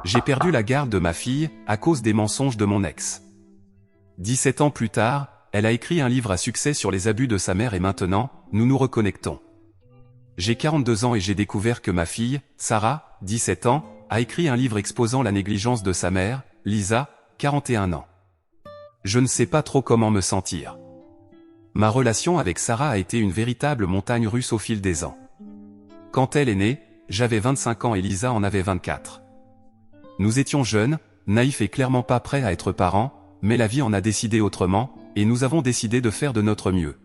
J'ai perdu la garde de ma fille, à cause des mensonges de mon ex. 17 ans plus tard, elle a écrit un livre à succès sur les abus de sa mère et maintenant, nous nous reconnectons. J'ai 42 ans et j'ai découvert que ma fille, Sarah, 17 ans, a écrit un livre exposant la négligence de sa mère, Lisa, 41 ans. Je ne sais pas trop comment me sentir. Ma relation avec Sarah a été une véritable montagne russe au fil des ans. Quand elle est née, j'avais 25 ans et Lisa en avait 24. Nous étions jeunes, naïfs et clairement pas prêts à être parents, mais la vie en a décidé autrement, et nous avons décidé de faire de notre mieux.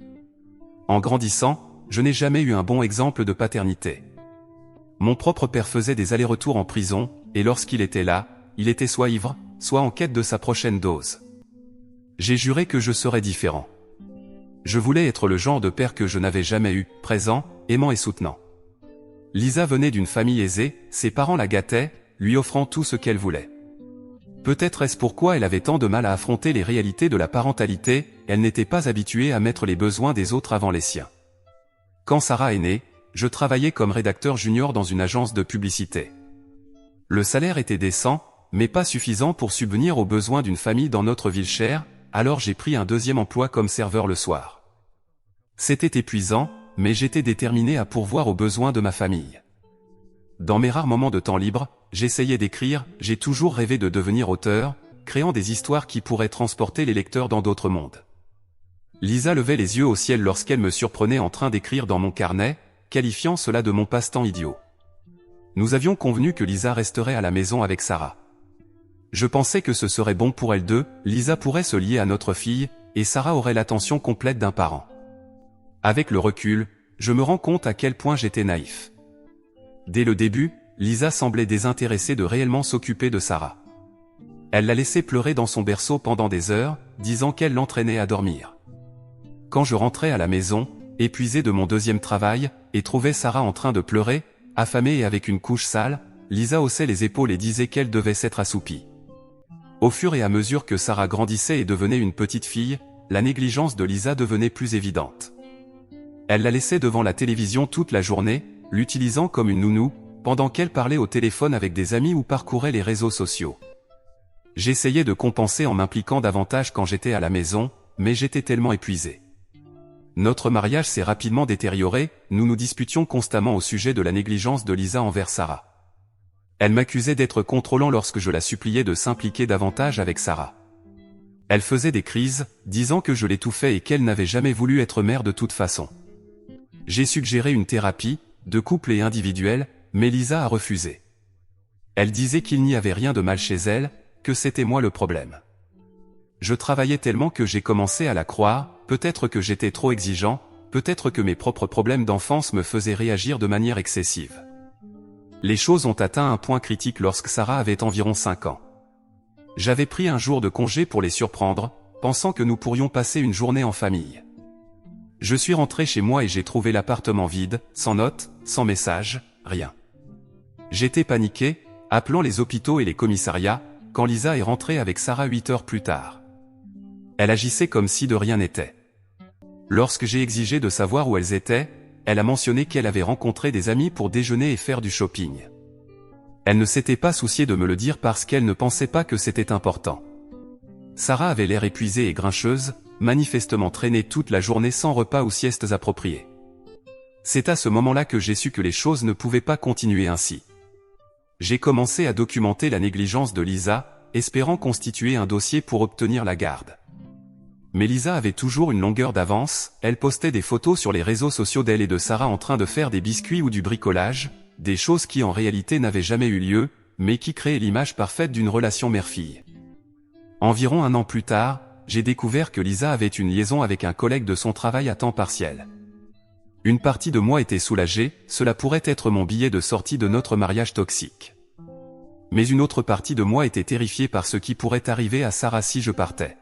En grandissant, je n'ai jamais eu un bon exemple de paternité. Mon propre père faisait des allers-retours en prison, et lorsqu'il était là, il était soit ivre, soit en quête de sa prochaine dose. J'ai juré que je serais différent. Je voulais être le genre de père que je n'avais jamais eu, présent, aimant et soutenant. Lisa venait d'une famille aisée, ses parents la gâtaient, lui offrant tout ce qu'elle voulait. Peut-être est-ce pourquoi elle avait tant de mal à affronter les réalités de la parentalité, elle n'était pas habituée à mettre les besoins des autres avant les siens. Quand Sarah est née, je travaillais comme rédacteur junior dans une agence de publicité. Le salaire était décent, mais pas suffisant pour subvenir aux besoins d'une famille dans notre ville chère, alors j'ai pris un deuxième emploi comme serveur le soir. C'était épuisant, mais j'étais déterminé à pourvoir aux besoins de ma famille. Dans mes rares moments de temps libre, j'essayais d'écrire, j'ai toujours rêvé de devenir auteur, créant des histoires qui pourraient transporter les lecteurs dans d'autres mondes. Lisa levait les yeux au ciel lorsqu'elle me surprenait en train d'écrire dans mon carnet, qualifiant cela de mon passe-temps idiot. Nous avions convenu que Lisa resterait à la maison avec Sarah. Je pensais que ce serait bon pour elles deux, Lisa pourrait se lier à notre fille, et Sarah aurait l'attention complète d'un parent. Avec le recul, je me rends compte à quel point j'étais naïf. Dès le début, Lisa semblait désintéressée de réellement s'occuper de Sarah. Elle la laissait pleurer dans son berceau pendant des heures, disant qu'elle l'entraînait à dormir. Quand je rentrais à la maison, épuisé de mon deuxième travail, et trouvais Sarah en train de pleurer, affamée et avec une couche sale, Lisa haussait les épaules et disait qu'elle devait s'être assoupie. Au fur et à mesure que Sarah grandissait et devenait une petite fille, la négligence de Lisa devenait plus évidente. Elle la laissait devant la télévision toute la journée, l'utilisant comme une nounou, pendant qu'elle parlait au téléphone avec des amis ou parcourait les réseaux sociaux. J'essayais de compenser en m'impliquant davantage quand j'étais à la maison, mais j'étais tellement épuisé. Notre mariage s'est rapidement détérioré, nous nous disputions constamment au sujet de la négligence de Lisa envers Sarah. Elle m'accusait d'être contrôlant lorsque je la suppliais de s'impliquer davantage avec Sarah. Elle faisait des crises, disant que je l'étouffais et qu'elle n'avait jamais voulu être mère de toute façon. J'ai suggéré une thérapie, de couple et individuelle, mais Lisa a refusé. Elle disait qu'il n'y avait rien de mal chez elle, que c'était moi le problème. Je travaillais tellement que j'ai commencé à la croire, peut-être que j'étais trop exigeant, peut-être que mes propres problèmes d'enfance me faisaient réagir de manière excessive. Les choses ont atteint un point critique lorsque Sarah avait environ 5 ans. J'avais pris un jour de congé pour les surprendre, pensant que nous pourrions passer une journée en famille. Je suis rentré chez moi et j'ai trouvé l'appartement vide, sans notes, sans message, rien. J'étais paniqué, appelant les hôpitaux et les commissariats, quand Lisa est rentrée avec Sarah 8 heures plus tard. Elle agissait comme si de rien n'était. Lorsque j'ai exigé de savoir où elles étaient, elle a mentionné qu'elle avait rencontré des amis pour déjeuner et faire du shopping. Elle ne s'était pas souciée de me le dire parce qu'elle ne pensait pas que c'était important. Sarah avait l'air épuisée et grincheuse, manifestement traînée toute la journée sans repas ou siestes appropriées. C'est à ce moment-là que j'ai su que les choses ne pouvaient pas continuer ainsi. J'ai commencé à documenter la négligence de Lisa, espérant constituer un dossier pour obtenir la garde. Mais Lisa avait toujours une longueur d'avance, elle postait des photos sur les réseaux sociaux d'elle et de Sarah en train de faire des biscuits ou du bricolage, des choses qui en réalité n'avaient jamais eu lieu, mais qui créaient l'image parfaite d'une relation mère-fille. Environ 1 an plus tard, j'ai découvert que Lisa avait une liaison avec un collègue de son travail à temps partiel. Une partie de moi était soulagée, cela pourrait être mon billet de sortie de notre mariage toxique. Mais une autre partie de moi était terrifiée par ce qui pourrait arriver à Sarah si je partais.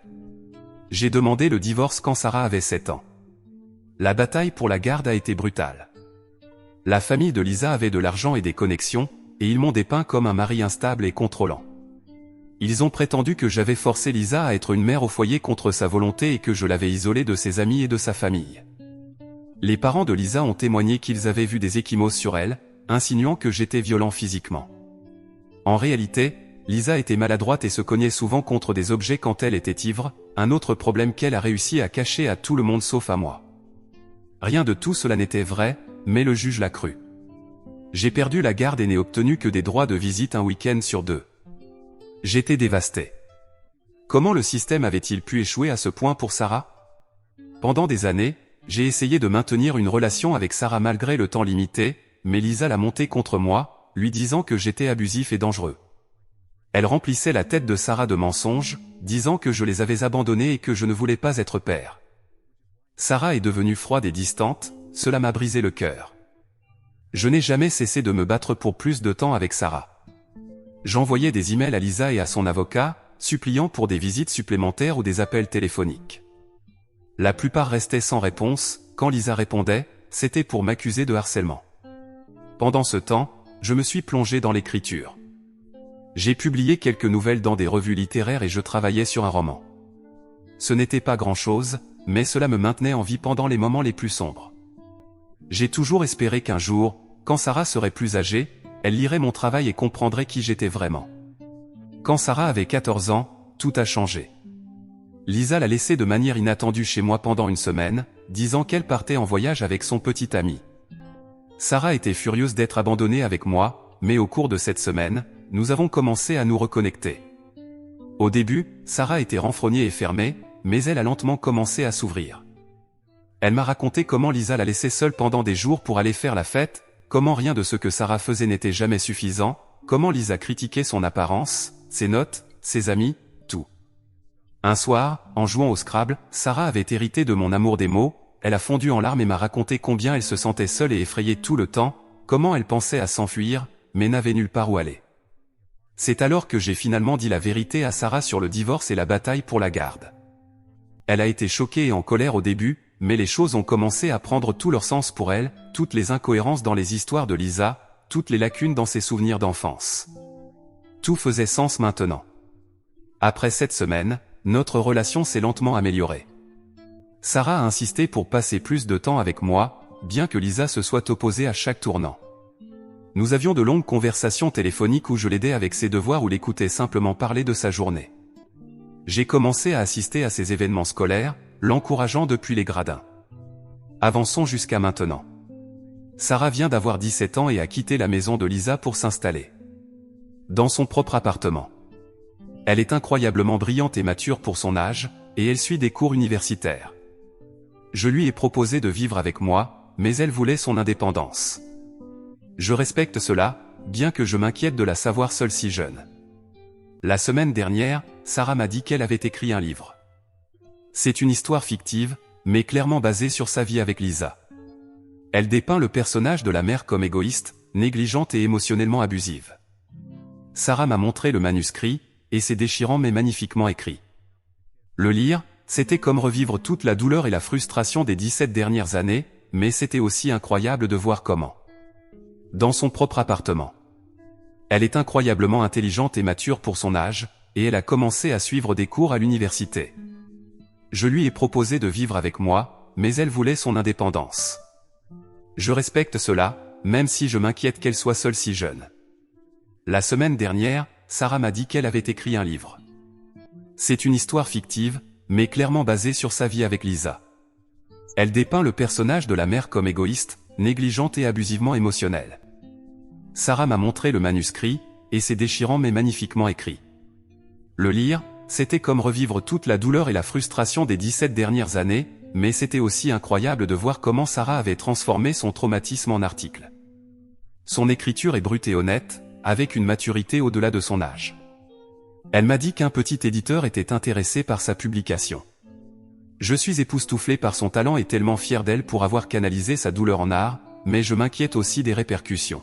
J'ai demandé le divorce quand Sarah avait 7 ans. La bataille pour la garde a été brutale. La famille de Lisa avait de l'argent et des connexions, et ils m'ont dépeint comme un mari instable et contrôlant. Ils ont prétendu que j'avais forcé Lisa à être une mère au foyer contre sa volonté et que je l'avais isolée de ses amis et de sa famille. Les parents de Lisa ont témoigné qu'ils avaient vu des ecchymoses sur elle, insinuant que j'étais violent physiquement. En réalité, Lisa était maladroite et se cognait souvent contre des objets quand elle était ivre, un autre problème qu'elle a réussi à cacher à tout le monde sauf à moi. Rien de tout cela n'était vrai, mais le juge l'a cru. J'ai perdu la garde et n'ai obtenu que des droits de visite un week-end sur 2. J'étais dévasté. Comment le système avait-il pu échouer à ce point pour Sarah? Pendant des années, j'ai essayé de maintenir une relation avec Sarah malgré le temps limité, mais Lisa l'a montée contre moi, lui disant que j'étais abusif et dangereux. Elle remplissait la tête de Sarah de mensonges, disant que je les avais abandonnés et que je ne voulais pas être père. Sarah est devenue froide et distante, cela m'a brisé le cœur. Je n'ai jamais cessé de me battre pour plus de temps avec Sarah. J'envoyais des emails à Lisa et à son avocat, suppliant pour des visites supplémentaires ou des appels téléphoniques. La plupart restaient sans réponse, quand Lisa répondait, c'était pour m'accuser de harcèlement. Pendant ce temps, je me suis plongé dans l'écriture. J'ai publié quelques nouvelles dans des revues littéraires et je travaillais sur un roman. Ce n'était pas grand-chose, mais cela me maintenait en vie pendant les moments les plus sombres. J'ai toujours espéré qu'un jour, quand Sarah serait plus âgée, elle lirait mon travail et comprendrait qui j'étais vraiment. Quand Sarah avait 14 ans, tout a changé. Lisa l'a laissée de manière inattendue chez moi pendant une semaine, disant qu'elle partait en voyage avec son petit ami. Sarah était furieuse d'être abandonnée avec moi, mais au cours de cette semaine, nous avons commencé à nous reconnecter. Au début, Sarah était renfrognée et fermée, mais elle a lentement commencé à s'ouvrir. Elle m'a raconté comment Lisa la laissait seule pendant des jours pour aller faire la fête, comment rien de ce que Sarah faisait n'était jamais suffisant, comment Lisa critiquait son apparence, ses notes, ses amis, tout. Un soir, en jouant au Scrabble, Sarah avait hérité de mon amour des mots, elle a fondu en larmes et m'a raconté combien elle se sentait seule et effrayée tout le temps, comment elle pensait à s'enfuir, mais n'avait nulle part où aller. C'est alors que j'ai finalement dit la vérité à Sarah sur le divorce et la bataille pour la garde. Elle a été choquée et en colère au début, mais les choses ont commencé à prendre tout leur sens pour elle, toutes les incohérences dans les histoires de Lisa, toutes les lacunes dans ses souvenirs d'enfance. Tout faisait sens maintenant. Après cette semaine, notre relation s'est lentement améliorée. Sarah a insisté pour passer plus de temps avec moi, bien que Lisa se soit opposée à chaque tournant. Nous avions de longues conversations téléphoniques où je l'aidais avec ses devoirs ou l'écoutais simplement parler de sa journée. J'ai commencé à assister à ses événements scolaires, l'encourageant depuis les gradins. Avançons jusqu'à maintenant. Sarah vient d'avoir 17 ans et a quitté la maison de Lisa pour s'installer dans son propre appartement. Elle est incroyablement brillante et mature pour son âge, et elle suit des cours universitaires. Je lui ai proposé de vivre avec moi, mais elle voulait son indépendance. Je respecte cela, bien que je m'inquiète de la savoir seule si jeune. La semaine dernière, Sarah m'a dit qu'elle avait écrit un livre. C'est une histoire fictive, mais clairement basée sur sa vie avec Lisa. Elle dépeint le personnage de la mère comme égoïste, négligente et émotionnellement abusive. Sarah m'a montré le manuscrit, et c'est déchirant mais magnifiquement écrit. Le lire, c'était comme revivre toute la douleur et la frustration des 17 dernières années, mais c'était aussi incroyable de voir comment. Dans son propre appartement. Elle est incroyablement intelligente et mature pour son âge, et elle a commencé à suivre des cours à l'université. Je lui ai proposé de vivre avec moi, mais elle voulait son indépendance. Je respecte cela, même si je m'inquiète qu'elle soit seule si jeune. La semaine dernière, Sarah m'a dit qu'elle avait écrit un livre. C'est une histoire fictive, mais clairement basée sur sa vie avec Lisa. Elle dépeint le personnage de la mère comme égoïste, négligente et abusivement émotionnelle. Sarah m'a montré le manuscrit, et c'est déchirant mais magnifiquement écrit. Le lire, c'était comme revivre toute la douleur et la frustration des 17 dernières années, mais c'était aussi incroyable de voir comment Sarah avait transformé son traumatisme en article. Son écriture est brute et honnête, avec une maturité au-delà de son âge. Elle m'a dit qu'un petit éditeur était intéressé par sa publication. Je suis époustouflé par son talent et tellement fier d'elle pour avoir canalisé sa douleur en art, mais je m'inquiète aussi des répercussions.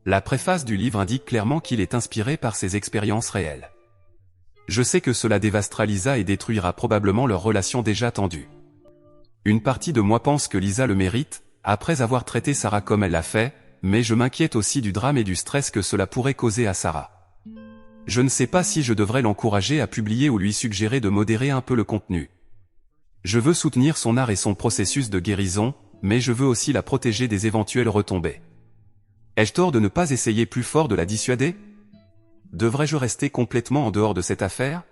La préface du livre indique clairement qu'il est inspiré par ses expériences réelles. Je sais que cela dévastera Lisa et détruira probablement leur relation déjà tendue. Une partie de moi pense que Lisa le mérite, après avoir traité Sarah comme elle l'a fait, mais je m'inquiète aussi du drame et du stress que cela pourrait causer à Sarah. Je ne sais pas si je devrais l'encourager à publier ou lui suggérer de modérer un peu le contenu. Je veux soutenir son art et son processus de guérison, mais je veux aussi la protéger des éventuelles retombées. Ai-je tort de ne pas essayer plus fort de la dissuader ? Devrais-je rester complètement en dehors de cette affaire?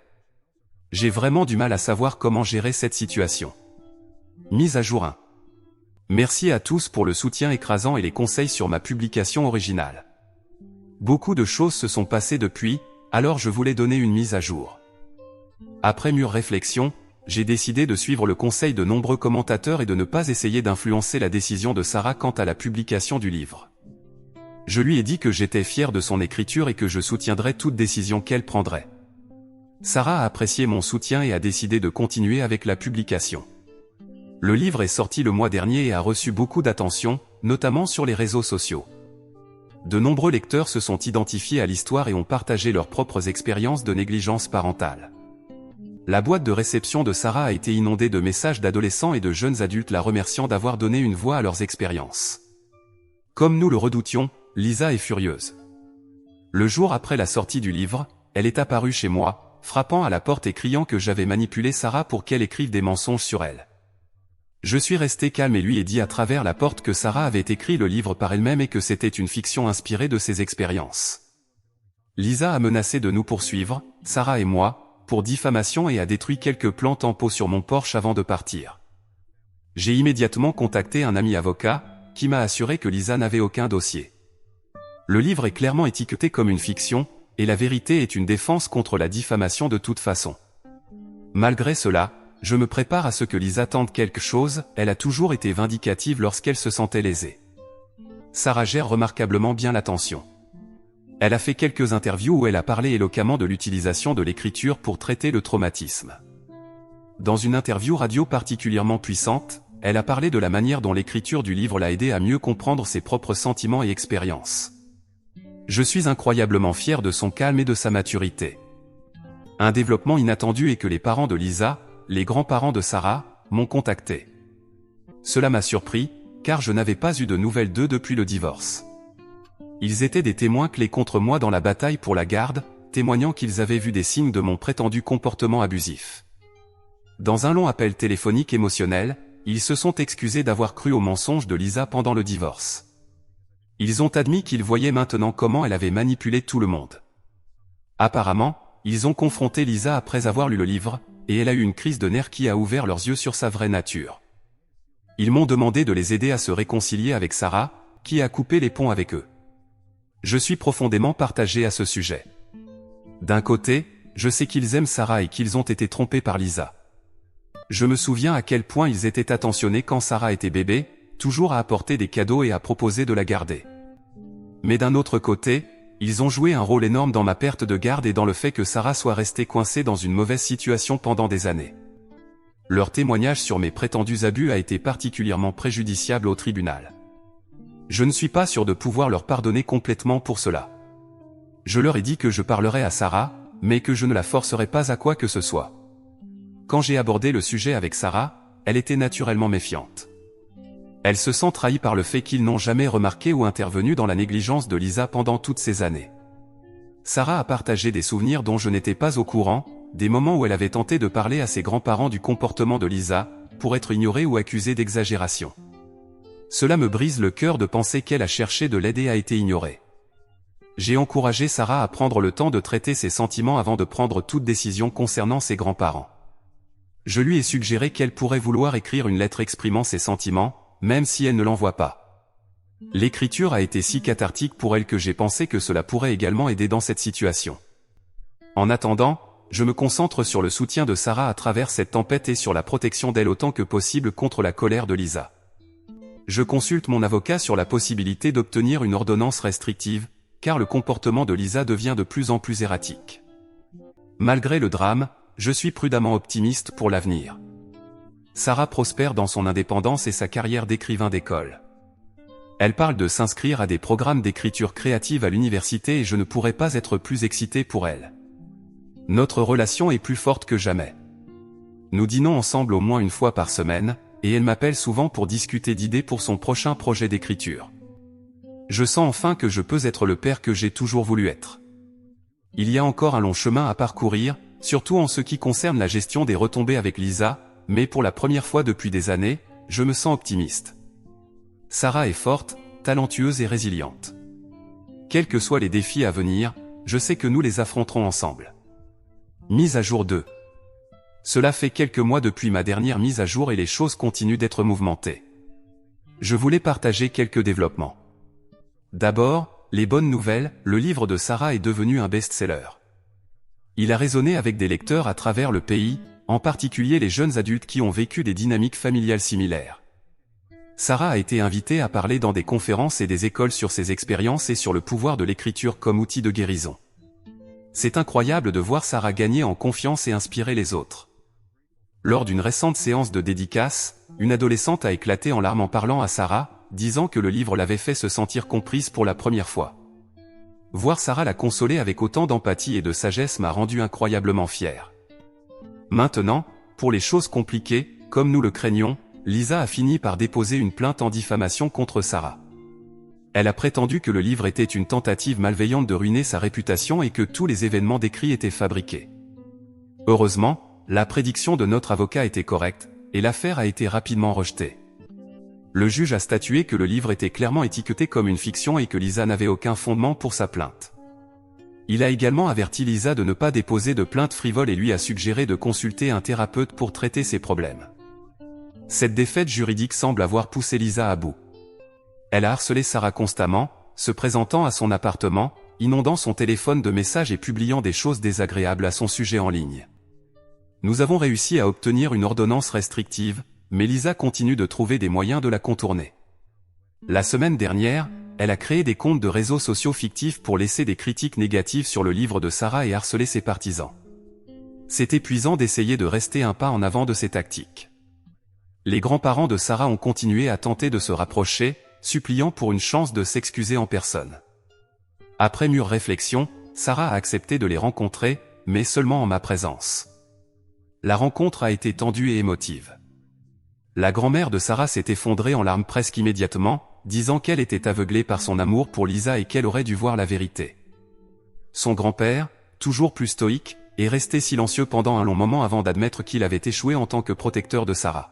J'ai vraiment du mal à savoir comment gérer cette situation. Mise à jour 1. Merci à tous pour le soutien écrasant et les conseils sur ma publication originale. Beaucoup de choses se sont passées depuis, alors je voulais donner une mise à jour. Après mûre réflexion, j'ai décidé de suivre le conseil de nombreux commentateurs et de ne pas essayer d'influencer la décision de Sarah quant à la publication du livre. Je lui ai dit que j'étais fier de son écriture et que je soutiendrais toute décision qu'elle prendrait. Sarah a apprécié mon soutien et a décidé de continuer avec la publication. Le livre est sorti le mois dernier et a reçu beaucoup d'attention, notamment sur les réseaux sociaux. De nombreux lecteurs se sont identifiés à l'histoire et ont partagé leurs propres expériences de négligence parentale. La boîte de réception de Sarah a été inondée de messages d'adolescents et de jeunes adultes la remerciant d'avoir donné une voix à leurs expériences. Comme nous le redoutions, Lisa est furieuse. Le jour après la sortie du livre, elle est apparue chez moi, frappant à la porte et criant que j'avais manipulé Sarah pour qu'elle écrive des mensonges sur elle. Je suis resté calme et lui ai dit à travers la porte que Sarah avait écrit le livre par elle-même et que c'était une fiction inspirée de ses expériences. Lisa a menacé de nous poursuivre, Sarah et moi, pour diffamation et a détruit quelques plantes en pot sur mon Porsche avant de partir. J'ai immédiatement contacté un ami avocat, qui m'a assuré que Lisa n'avait aucun dossier. Le livre est clairement étiqueté comme une fiction, et la vérité est une défense contre la diffamation de toute façon. Malgré cela, je me prépare à ce que Lisa tente quelque chose, elle a toujours été vindicative lorsqu'elle se sentait lésée. Sarah gère remarquablement bien l'attention. Elle a fait quelques interviews où elle a parlé éloquemment de l'utilisation de l'écriture pour traiter le traumatisme. Dans une interview radio particulièrement puissante, elle a parlé de la manière dont l'écriture du livre l'a aidé à mieux comprendre ses propres sentiments et expériences. Je suis incroyablement fier de son calme et de sa maturité. Un développement inattendu est que les parents de Lisa, les grands-parents de Sarah, m'ont contacté. Cela m'a surpris, car je n'avais pas eu de nouvelles d'eux depuis le divorce. Ils étaient des témoins clés contre moi dans la bataille pour la garde, témoignant qu'ils avaient vu des signes de mon prétendu comportement abusif. Dans un long appel téléphonique émotionnel, ils se sont excusés d'avoir cru aux mensonges de Lisa pendant le divorce. Ils ont admis qu'ils voyaient maintenant comment elle avait manipulé tout le monde. Apparemment, ils ont confronté Lisa après avoir lu le livre, et elle a eu une crise de nerfs qui a ouvert leurs yeux sur sa vraie nature. Ils m'ont demandé de les aider à se réconcilier avec Sarah, qui a coupé les ponts avec eux. Je suis profondément partagé à ce sujet. D'un côté, je sais qu'ils aiment Sarah et qu'ils ont été trompés par Lisa. Je me souviens à quel point ils étaient attentionnés quand Sarah était bébé, toujours à apporter des cadeaux et à proposer de la garder. Mais d'un autre côté, ils ont joué un rôle énorme dans ma perte de garde et dans le fait que Sarah soit restée coincée dans une mauvaise situation pendant des années. Leur témoignage sur mes prétendus abus a été particulièrement préjudiciable au tribunal. Je ne suis pas sûr de pouvoir leur pardonner complètement pour cela. Je leur ai dit que je parlerais à Sarah, mais que je ne la forcerai pas à quoi que ce soit. Quand j'ai abordé le sujet avec Sarah, elle était naturellement méfiante. Elle se sent trahie par le fait qu'ils n'ont jamais remarqué ou intervenu dans la négligence de Lisa pendant toutes ces années. Sarah a partagé des souvenirs dont je n'étais pas au courant, des moments où elle avait tenté de parler à ses grands-parents du comportement de Lisa, pour être ignorée ou accusée d'exagération. Cela me brise le cœur de penser qu'elle a cherché de l'aide et a été ignorée. J'ai encouragé Sarah à prendre le temps de traiter ses sentiments avant de prendre toute décision concernant ses grands-parents. Je lui ai suggéré qu'elle pourrait vouloir écrire une lettre exprimant ses sentiments, même si elle ne l'envoie pas. L'écriture a été si cathartique pour elle que j'ai pensé que cela pourrait également aider dans cette situation. En attendant, je me concentre sur le soutien de Sarah à travers cette tempête et sur la protection d'elle autant que possible contre la colère de Lisa. Je consulte mon avocat sur la possibilité d'obtenir une ordonnance restrictive, car le comportement de Lisa devient de plus en plus erratique. Malgré le drame, je suis prudemment optimiste pour l'avenir. Sarah prospère dans son indépendance et sa carrière d'écrivain d'école. Elle parle de s'inscrire à des programmes d'écriture créative à l'université et je ne pourrais pas être plus excité pour elle. Notre relation est plus forte que jamais. Nous dînons ensemble au moins une fois par semaine, et elle m'appelle souvent pour discuter d'idées pour son prochain projet d'écriture. Je sens enfin que je peux être le père que j'ai toujours voulu être. Il y a encore un long chemin à parcourir, surtout en ce qui concerne la gestion des retombées avec Lisa, mais pour la première fois depuis des années, je me sens optimiste. Sarah est forte, talentueuse et résiliente. Quels que soient les défis à venir, je sais que nous les affronterons ensemble. Mise à jour 2. Cela fait quelques mois depuis ma dernière mise à jour et les choses continuent d'être mouvementées. Je voulais partager quelques développements. D'abord, les bonnes nouvelles, le livre de Sarah est devenu un best-seller. Il a résonné avec des lecteurs à travers le pays, en particulier les jeunes adultes qui ont vécu des dynamiques familiales similaires. Sarah a été invitée à parler dans des conférences et des écoles sur ses expériences et sur le pouvoir de l'écriture comme outil de guérison. C'est incroyable de voir Sarah gagner en confiance et inspirer les autres. Lors d'une récente séance de dédicace, une adolescente a éclaté en larmes en parlant à Sarah, disant que le livre l'avait fait se sentir comprise pour la première fois. Voir Sarah la consoler avec autant d'empathie et de sagesse m'a rendu incroyablement fier. Maintenant, pour les choses compliquées, comme nous le craignions, Lisa a fini par déposer une plainte en diffamation contre Sarah. Elle a prétendu que le livre était une tentative malveillante de ruiner sa réputation et que tous les événements décrits étaient fabriqués. Heureusement, la prédiction de notre avocat était correcte, et l'affaire a été rapidement rejetée. Le juge a statué que le livre était clairement étiqueté comme une fiction et que Lisa n'avait aucun fondement pour sa plainte. Il a également averti Lisa de ne pas déposer de plainte frivole et lui a suggéré de consulter un thérapeute pour traiter ses problèmes. Cette défaite juridique semble avoir poussé Lisa à bout. Elle a harcelé Sarah constamment, se présentant à son appartement, inondant son téléphone de messages et publiant des choses désagréables à son sujet en ligne. Nous avons réussi à obtenir une ordonnance restrictive, mais Lisa continue de trouver des moyens de la contourner. La semaine dernière, elle a créé des comptes de réseaux sociaux fictifs pour laisser des critiques négatives sur le livre de Sarah et harceler ses partisans. C'est épuisant d'essayer de rester un pas en avant de ces tactiques. Les grands-parents de Sarah ont continué à tenter de se rapprocher, suppliant pour une chance de s'excuser en personne. Après mûre réflexion, Sarah a accepté de les rencontrer, mais seulement en ma présence. La rencontre a été tendue et émotive. La grand-mère de Sarah s'est effondrée en larmes presque immédiatement, disant qu'elle était aveuglée par son amour pour Lisa et qu'elle aurait dû voir la vérité. Son grand-père, toujours plus stoïque, est resté silencieux pendant un long moment avant d'admettre qu'il avait échoué en tant que protecteur de Sarah.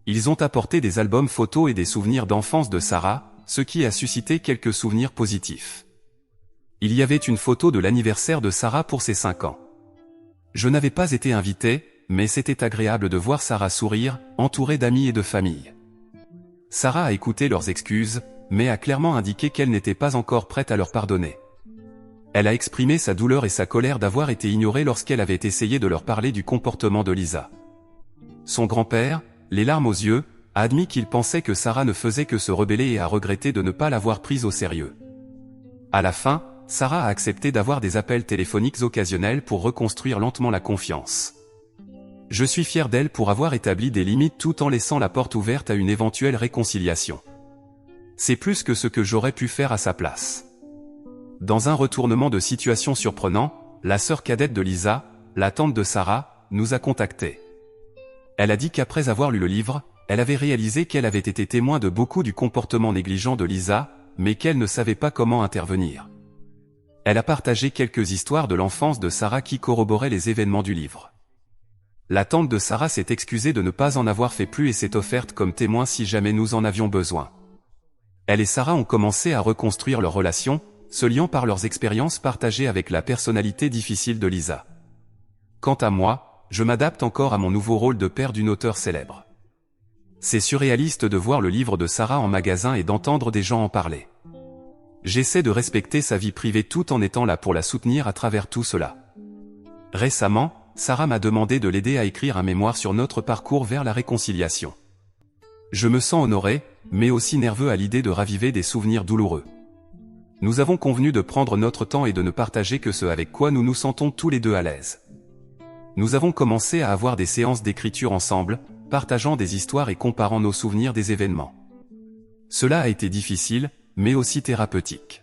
Ils ont apporté des albums photos et des souvenirs d'enfance de Sarah, ce qui a suscité quelques souvenirs positifs. Il y avait une photo de l'anniversaire de Sarah pour ses 5 ans. Je n'avais pas été invité, mais c'était agréable de voir Sarah sourire, entourée d'amis et de famille. Sarah a écouté leurs excuses, mais a clairement indiqué qu'elle n'était pas encore prête à leur pardonner. Elle a exprimé sa douleur et sa colère d'avoir été ignorée lorsqu'elle avait essayé de leur parler du comportement de Lisa. Son grand-père, les larmes aux yeux, a admis qu'il pensait que Sarah ne faisait que se rebeller et a regretté de ne pas l'avoir prise au sérieux. À la fin, Sarah a accepté d'avoir des appels téléphoniques occasionnels pour reconstruire lentement la confiance. Je suis fier d'elle pour avoir établi des limites tout en laissant la porte ouverte à une éventuelle réconciliation. C'est plus que ce que j'aurais pu faire à sa place. Dans un retournement de situation surprenant, la sœur cadette de Lisa, la tante de Sarah, nous a contactés. Elle a dit qu'après avoir lu le livre, elle avait réalisé qu'elle avait été témoin de beaucoup du comportement négligent de Lisa, mais qu'elle ne savait pas comment intervenir. Elle a partagé quelques histoires de l'enfance de Sarah qui corroboraient les événements du livre. La tante de Sarah s'est excusée de ne pas en avoir fait plus et s'est offerte comme témoin si jamais nous en avions besoin. Elle et Sarah ont commencé à reconstruire leur relation, se liant par leurs expériences partagées avec la personnalité difficile de Lisa. Quant à moi, je m'adapte encore à mon nouveau rôle de père d'une auteure célèbre. C'est surréaliste de voir le livre de Sarah en magasin et d'entendre des gens en parler. J'essaie de respecter sa vie privée tout en étant là pour la soutenir à travers tout cela. Récemment, Sarah m'a demandé de l'aider à écrire un mémoire sur notre parcours vers la réconciliation. Je me sens honoré, mais aussi nerveux à l'idée de raviver des souvenirs douloureux. Nous avons convenu de prendre notre temps et de ne partager que ce avec quoi nous nous sentons tous les deux à l'aise. Nous avons commencé à avoir des séances d'écriture ensemble, partageant des histoires et comparant nos souvenirs des événements. Cela a été difficile, mais aussi thérapeutique.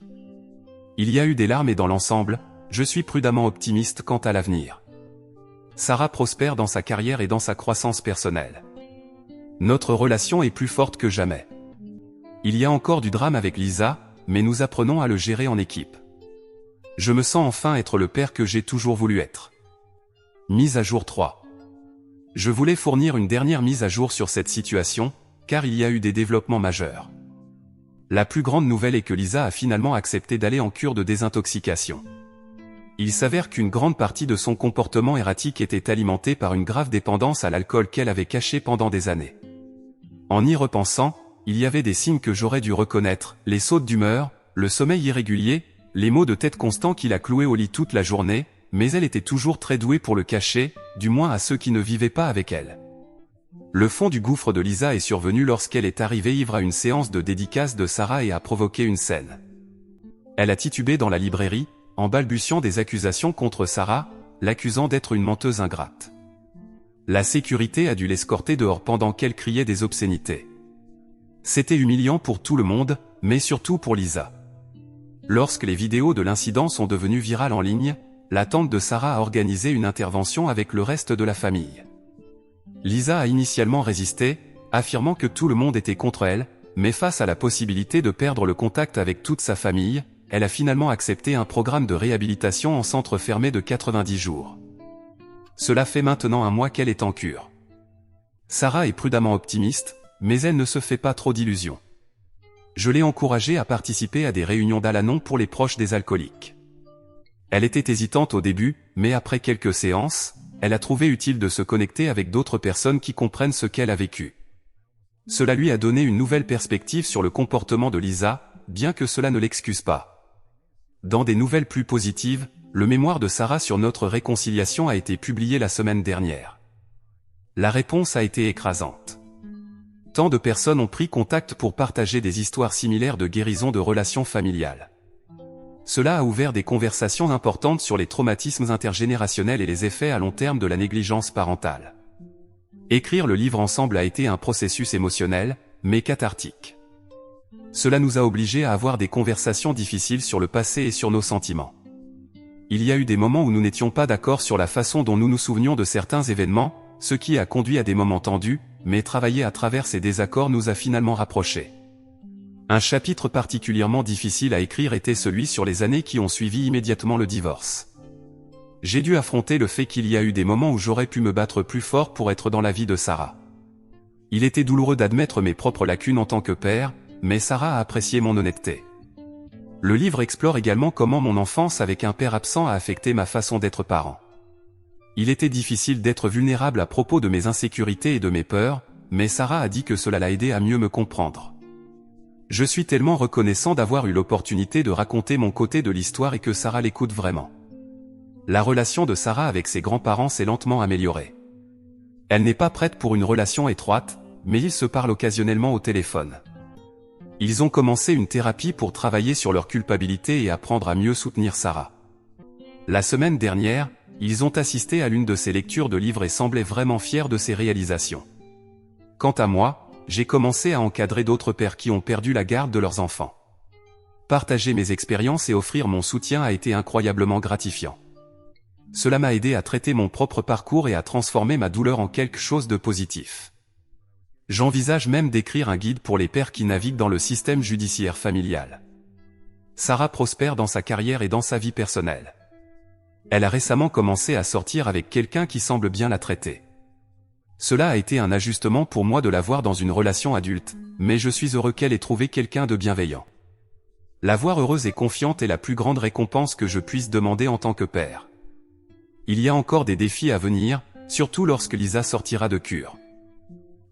Il y a eu des larmes et dans l'ensemble, je suis prudemment optimiste quant à l'avenir. Sarah prospère dans sa carrière et dans sa croissance personnelle. Notre relation est plus forte que jamais. Il y a encore du drame avec Lisa, mais nous apprenons à le gérer en équipe. Je me sens enfin être le père que j'ai toujours voulu être. Mise à jour 3. Je voulais fournir une dernière mise à jour sur cette situation, car il y a eu des développements majeurs. La plus grande nouvelle est que Lisa a finalement accepté d'aller en cure de désintoxication. il s'avère qu'une grande partie de son comportement erratique était alimentée par une grave dépendance à l'alcool qu'elle avait cachée pendant des années. En y repensant, il y avait des signes que j'aurais dû reconnaître, les sautes d'humeur, le sommeil irrégulier, les maux de tête constants qui la clouaient au lit toute la journée, mais elle était toujours très douée pour le cacher, du moins à ceux qui ne vivaient pas avec elle. Le fond du gouffre de Lisa est survenu lorsqu'elle est arrivée ivre à une séance de dédicace de Sarah et a provoqué une scène. Elle a titubé dans la librairie, en balbutiant des accusations contre Sarah, l'accusant d'être une menteuse ingrate. La sécurité a dû l'escorter dehors pendant qu'elle criait des obscénités. C'était humiliant pour tout le monde, mais surtout pour Lisa. Lorsque les vidéos de l'incident sont devenues virales en ligne, la tante de Sarah a organisé une intervention avec le reste de la famille. Lisa a initialement résisté, affirmant que tout le monde était contre elle, mais face à la possibilité de perdre le contact avec toute sa famille, elle a finalement accepté un programme de réhabilitation en centre fermé de 90 jours. Cela fait maintenant un mois qu'elle est en cure. Sarah est prudemment optimiste, mais elle ne se fait pas trop d'illusions. Je l'ai encouragée à participer à des réunions d'Al-Anon pour les proches des alcooliques. Elle était hésitante au début, mais après quelques séances, elle a trouvé utile de se connecter avec d'autres personnes qui comprennent ce qu'elle a vécu. Cela lui a donné une nouvelle perspective sur le comportement de Lisa, bien que cela ne l'excuse pas. Dans des nouvelles plus positives, le mémoire de Sarah sur notre réconciliation a été publié la semaine dernière. La réponse a été écrasante. Tant de personnes ont pris contact pour partager des histoires similaires de guérison de relations familiales. Cela a ouvert des conversations importantes sur les traumatismes intergénérationnels et les effets à long terme de la négligence parentale. Écrire le livre ensemble a été un processus émotionnel, mais cathartique. Cela nous a obligés à avoir des conversations difficiles sur le passé et sur nos sentiments. Il y a eu des moments où nous n'étions pas d'accord sur la façon dont nous nous souvenions de certains événements, ce qui a conduit à des moments tendus, mais travailler à travers ces désaccords nous a finalement rapprochés. Un chapitre particulièrement difficile à écrire était celui sur les années qui ont suivi immédiatement le divorce. J'ai dû affronter le fait qu'il y a eu des moments où j'aurais pu me battre plus fort pour être dans la vie de Sarah. Il était douloureux d'admettre mes propres lacunes en tant que père, mais Sarah a apprécié mon honnêteté. Le livre explore également comment mon enfance avec un père absent a affecté ma façon d'être parent. Il était difficile d'être vulnérable à propos de mes insécurités et de mes peurs, mais Sarah a dit que cela l'a aidé à mieux me comprendre. Je suis tellement reconnaissant d'avoir eu l'opportunité de raconter mon côté de l'histoire et que Sarah l'écoute vraiment. La relation de Sarah avec ses grands-parents s'est lentement améliorée. Elle n'est pas prête pour une relation étroite, mais ils se parlent occasionnellement au téléphone. Ils ont commencé une thérapie pour travailler sur leur culpabilité et apprendre à mieux soutenir Sarah. La semaine dernière, ils ont assisté à l'une de ses lectures de livres et semblaient vraiment fiers de ses réalisations. Quant à moi, j'ai commencé à encadrer d'autres pères qui ont perdu la garde de leurs enfants. Partager mes expériences et offrir mon soutien a été incroyablement gratifiant. Cela m'a aidé à traiter mon propre parcours et à transformer ma douleur en quelque chose de positif. J'envisage même d'écrire un guide pour les pères qui naviguent dans le système judiciaire familial. Sarah prospère dans sa carrière et dans sa vie personnelle. Elle a récemment commencé à sortir avec quelqu'un qui semble bien la traiter. Cela a été un ajustement pour moi de la voir dans une relation adulte, mais je suis heureux qu'elle ait trouvé quelqu'un de bienveillant. La voir heureuse et confiante est la plus grande récompense que je puisse demander en tant que père. Il y a encore des défis à venir, surtout lorsque Lisa sortira de cure.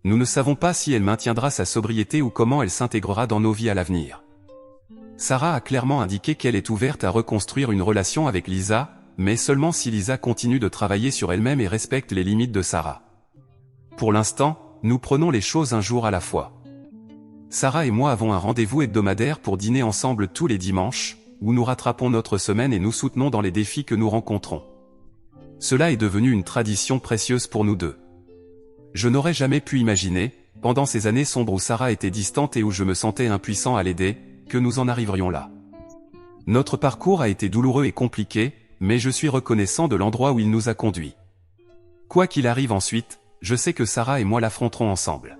Nous ne savons pas si elle maintiendra sa sobriété ou comment elle s'intégrera dans nos vies à l'avenir. Sarah a clairement indiqué qu'elle est ouverte à reconstruire une relation avec Lisa, mais seulement si Lisa continue de travailler sur elle-même et respecte les limites de Sarah. Pour l'instant, nous prenons les choses un jour à la fois. Sarah et moi avons un rendez-vous hebdomadaire pour dîner ensemble tous les dimanches, où nous rattrapons notre semaine et nous soutenons dans les défis que nous rencontrons. Cela est devenu une tradition précieuse pour nous deux. Je n'aurais jamais pu imaginer, pendant ces années sombres où Sarah était distante et où je me sentais impuissant à l'aider, que nous en arriverions là. Notre parcours a été douloureux et compliqué, mais je suis reconnaissant de l'endroit où il nous a conduits. Quoi qu'il arrive ensuite, je sais que Sarah et moi l'affronterons ensemble.